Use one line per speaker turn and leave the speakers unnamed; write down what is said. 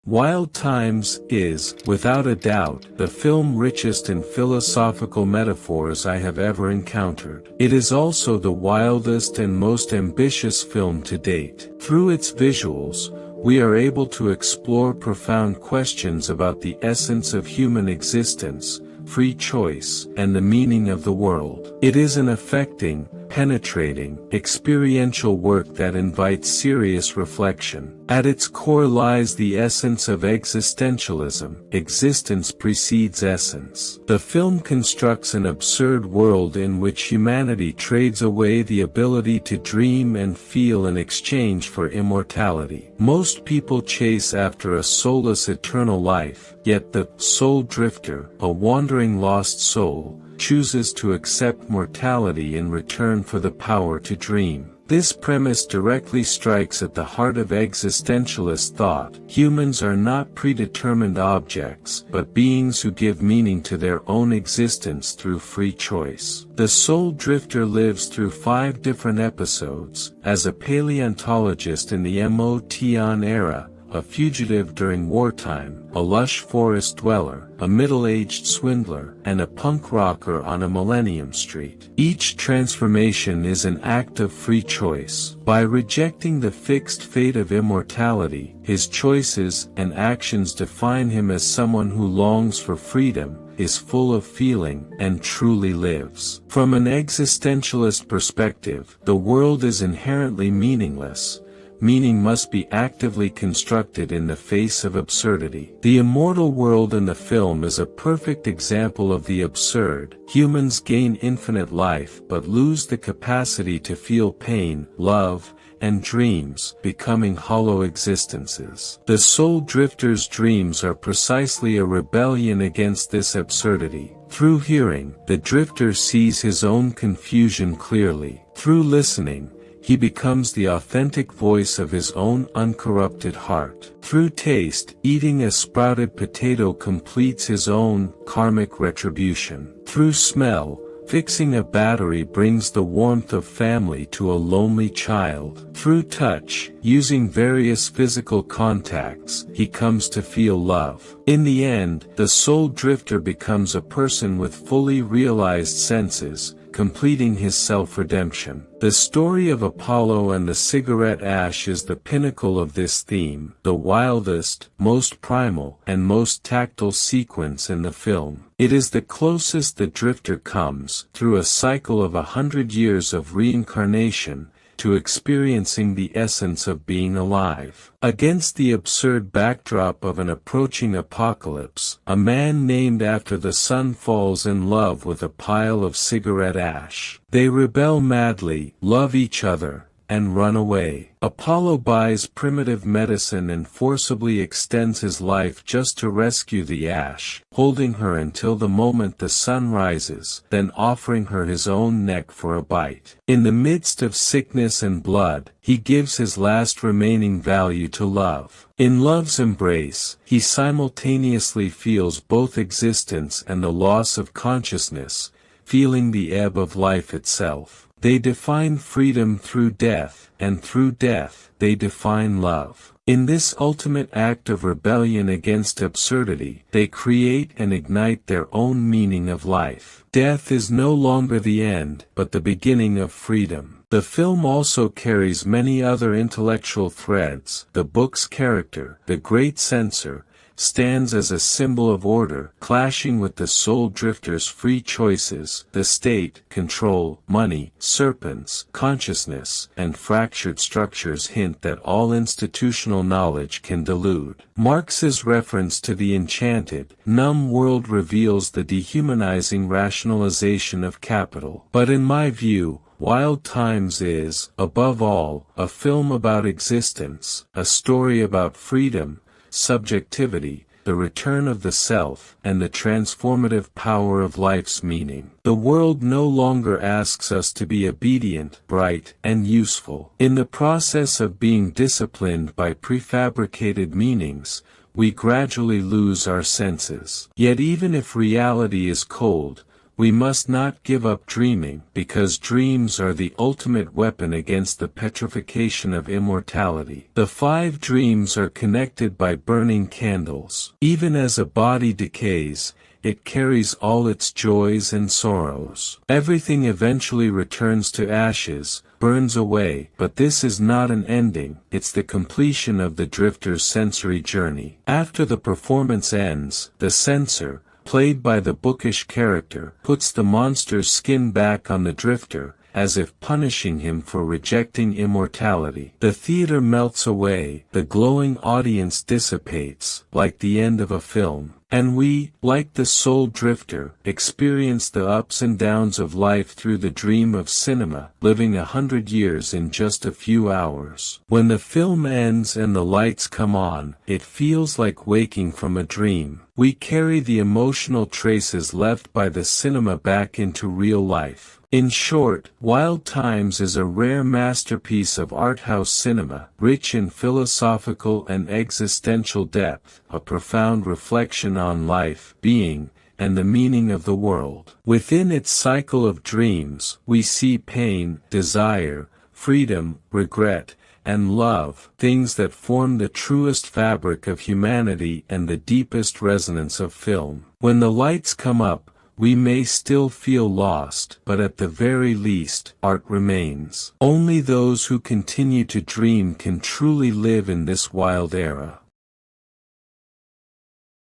Wild Times is, without a doubt, the film richest in philosophical metaphors I have ever encountered. It is also the wildest and most ambitious film to date. Through its visuals, we are able to explore profound questions about the essence of human existence, free choice, and the meaning of the world. It is an affecting, penetrating, experiential work that invites serious reflection. At its core lies the essence of existentialism. Existence precedes essence. The film constructs an absurd world in which humanity trades away the ability to dream and feel in exchange for immortality. Most people chase after a soulless eternal life, yet the soul drifter, a wandering lost soul, chooses to accept mortality in return for the power to dream. This premise directly strikes at the heart of existentialist thought. Humans are not predetermined objects, but beings who give meaning to their own existence through free choice. The soul drifter lives through 5 different episodes, as a paleontologist in the Motion era, a fugitive during wartime, a lush forest dweller, a middle-aged swindler, and a punk rocker on a Millennium Street. Each transformation is an act of free choice. By rejecting the fixed fate of immortality, his choices and actions define him as someone who longs for freedom, is full of feeling, and truly lives. From an existentialist perspective, the world is inherently meaningless. Meaning must be actively constructed in the face of absurdity. The immortal world in the film is a perfect example of the absurd. Humans gain infinite life but lose the capacity to feel pain, love, and dreams, becoming hollow existences. The soul drifter's dreams are precisely a rebellion against this absurdity. Through hearing, the drifter sees his own confusion clearly. Through listening, he becomes the authentic voice of his own uncorrupted heart. Through taste, eating a sprouted potato completes his own karmic retribution. Through smell, fixing a battery brings the warmth of family to a lonely child. Through touch, using various physical contacts, he comes to feel love. In the end, the soul drifter becomes a person with fully realized senses, completing his self-redemption. The story of Apollo and the cigarette ash is the pinnacle of this theme, the wildest, most primal, and most tactile sequence in the film. It is the closest the drifter comes, through a cycle of 100 years of reincarnation, to experiencing the essence of being alive. Against the absurd backdrop of an approaching apocalypse, a man named after the sun falls in love with a pile of cigarette ash. They rebel madly, love each other, and run away. Apollo buys primitive medicine and forcibly extends his life just to rescue the ash, holding her until the moment the sun rises, then offering her his own neck for a bite. In the midst of sickness and blood, he gives his last remaining value to love. In love's embrace, he simultaneously feels both existence and the loss of consciousness, feeling the ebb of life itself. They define freedom through death, and through death, they define love. In this ultimate act of rebellion against absurdity, they create and ignite their own meaning of life. Death is no longer the end, but the beginning of freedom. The film also carries many other intellectual threads. The book's character, the great censor, stands as a symbol of order, clashing with the soul drifter's free choices. The state, control, money, serpents, consciousness, and fractured structures hint that all institutional knowledge can delude. Marx's reference to the enchanted, numb world reveals the dehumanizing rationalization of capital. But in my view, Wild Times is, above all, a film about existence, a story about freedom, subjectivity, the return of the self, and the transformative power of life's meaning. The world no longer asks us to be obedient, bright, and useful. In the process of being disciplined by prefabricated meanings, we gradually lose our senses. Yet even if reality is cold, we must not give up dreaming, because dreams are the ultimate weapon against the petrification of immortality. The 5 dreams are connected by burning candles. Even as a body decays, it carries all its joys and sorrows. Everything eventually returns to ashes, burns away, but this is not an ending, it's the completion of the drifter's sensory journey. After the performance ends, the censor, played by the bookish character, puts the monster's skin back on the drifter, as if punishing him for rejecting immortality. The theater melts away, the glowing audience dissipates, like the end of a film. And we, like the soul drifter, experience the ups and downs of life through the dream of cinema, living 100 years in just a few hours. When the film ends and the lights come on, it feels like waking from a dream. We carry the emotional traces left by the cinema back into real life. In short, Wild Times is a rare masterpiece of arthouse cinema, rich in philosophical and existential depth, a profound reflection on life, being, and the meaning of the world. Within its cycle of dreams, we see pain, desire, freedom, regret, and love, things that form the truest fabric of humanity and the deepest resonance of film. When the lights come up, we may still feel lost, but at the very least, art remains. Only those who continue to dream can truly live in this wild era.